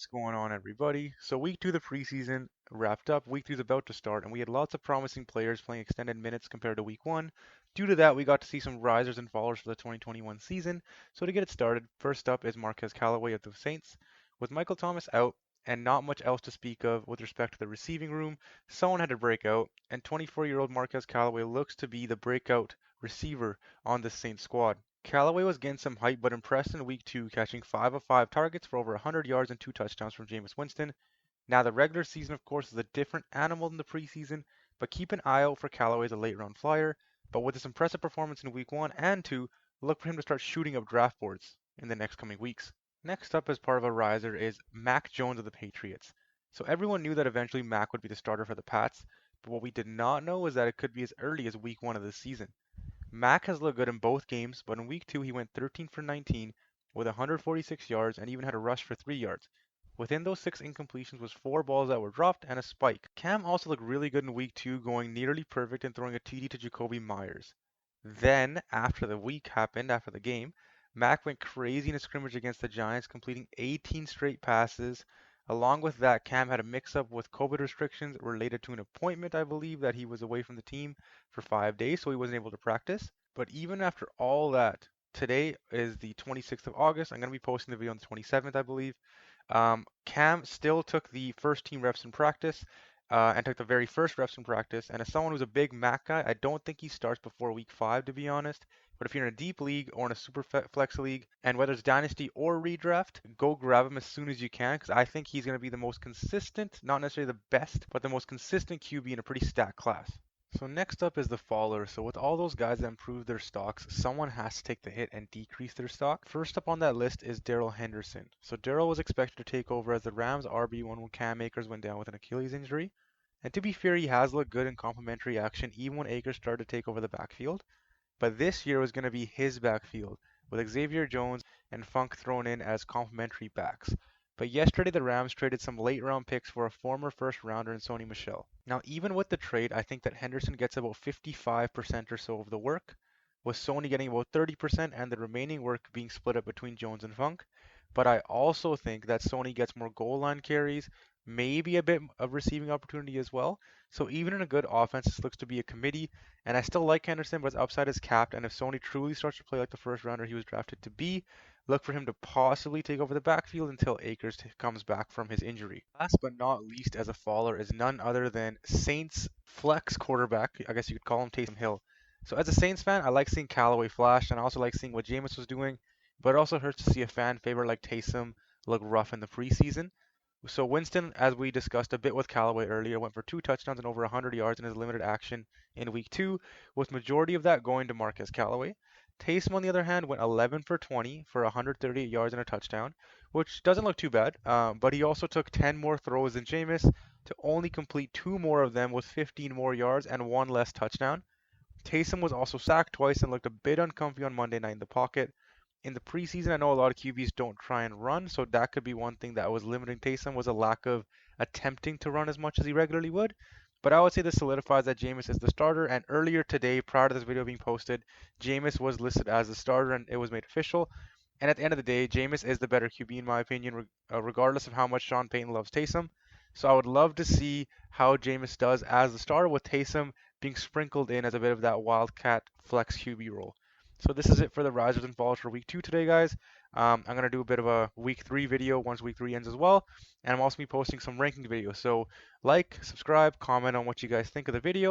What's going on, everybody? So, week two of the preseason wrapped up, week three is about to start, and we had lots of promising players playing extended minutes compared to week one. Due to that, we got to see some risers and fallers for the 2021 season. So, to get it started, first up is Marquez Callaway of the Saints. With Michael Thomas out and not much else to speak of with respect to the receiving room, someone had to break out, and 24-year-old Marquez Callaway looks to be the breakout receiver on the Saints squad. Callaway was getting some hype, but impressed in week two, catching 5 of 5 targets for over 100 yards and 2 touchdowns from Jameis Winston. Now, the regular season, of course, is a different animal than the preseason, but keep an eye out for Callaway as a late round flyer. But with this impressive performance in week one and two, look for him to start shooting up draft boards in the next coming weeks. Next up, as part of a riser, is Mac Jones of the Patriots. So everyone knew that eventually Mac would be the starter for the Pats, but what we did not know was that it could be as early as week one of the season. Mack has looked good in both games, but in week two he went 13 for 19 with 146 yards and even had a rush for 3 yards. Within those 6 incompletions was 4 balls that were dropped and a spike. Cam also looked really good in week 2, going nearly perfect and throwing a TD to Jacoby Myers. Then, after the week happened, after the game, Mack went crazy in a scrimmage against the Giants, completing 18 straight passes. Along with that, Cam had a mix-up with COVID restrictions related to an appointment, I believe, that he was away from the team for 5 days, so he wasn't able to practice. But even after all that, today is the 26th of August. I'm going to be posting the video on the 27th, I believe. Cam still took the first team reps in practice and took the very first reps in practice. And as someone who's a big Mac guy, I don't think he starts before week 5, to be honest. But if you're in a deep league or in a super flex league, and whether it's dynasty or redraft, go grab him as soon as you can because I think he's going to be the most consistent, not necessarily the best, but the most consistent QB in a pretty stacked class. So next up is the faller. So with all those guys that improved their stocks, someone has to take the hit and decrease their stock. First up on that list is Darrell Henderson. So Darrell was expected to take over as the Rams RB1 when Cam Akers went down with an Achilles injury. And to be fair, he has looked good in complementary action even when Akers started to take over the backfield. But this year was going to be his backfield, with Xavier Jones and Funk thrown in as complementary backs. But yesterday the Rams traded some late round picks for a former first rounder in Sony Michel. Now even with the trade, I think that Henderson gets about 55% or so of the work, with Sony getting about 30% and the remaining work being split up between Jones and Funk. But I also think that Sony gets more goal line carries, maybe a bit of receiving opportunity as well. So even in a good offense, this looks to be a committee. And I still like Henderson, but his upside is capped. And if Sony truly starts to play like the first rounder he was drafted to be, look for him to possibly take over the backfield until Akers comes back from his injury. Last but not least, as a faller, is none other than Saints flex quarterback. I guess you could call him Taysom Hill. So as a Saints fan, I like seeing Callaway flash, and I also like seeing what Jameis was doing. But it also hurts to see a fan favorite like Taysom look rough in the preseason. So Winston, as we discussed a bit with Callaway earlier, went for 2 touchdowns and over 100 yards in his limited action in week 2, with majority of that going to Marquez Callaway. Taysom, on the other hand, went 11 for 20 for 138 yards and a touchdown, which doesn't look too bad. But he also took 10 more throws than Jameis to only complete 2 more of them with 15 more yards and 1 less touchdown. Taysom was also sacked twice and looked a bit uncomfy on Monday night in the pocket. In the preseason, I know a lot of QBs don't try and run, so that could be one thing that was limiting Taysom was a lack of attempting to run as much as he regularly would. But I would say this solidifies that Jameis is the starter. And earlier today, prior to this video being posted, Jameis was listed as the starter and it was made official. And at the end of the day, Jameis is the better QB in my opinion, regardless of how much Sean Payton loves Taysom. So I would love to see how Jameis does as the starter with Taysom being sprinkled in as a bit of that wildcat flex QB role. So this is it for the risers and falls for week 2 today, guys. I'm going to do a bit of a week 3 video once week 3 ends as well. And I'm also be posting some ranking videos. So like, subscribe, comment on what you guys think of the video.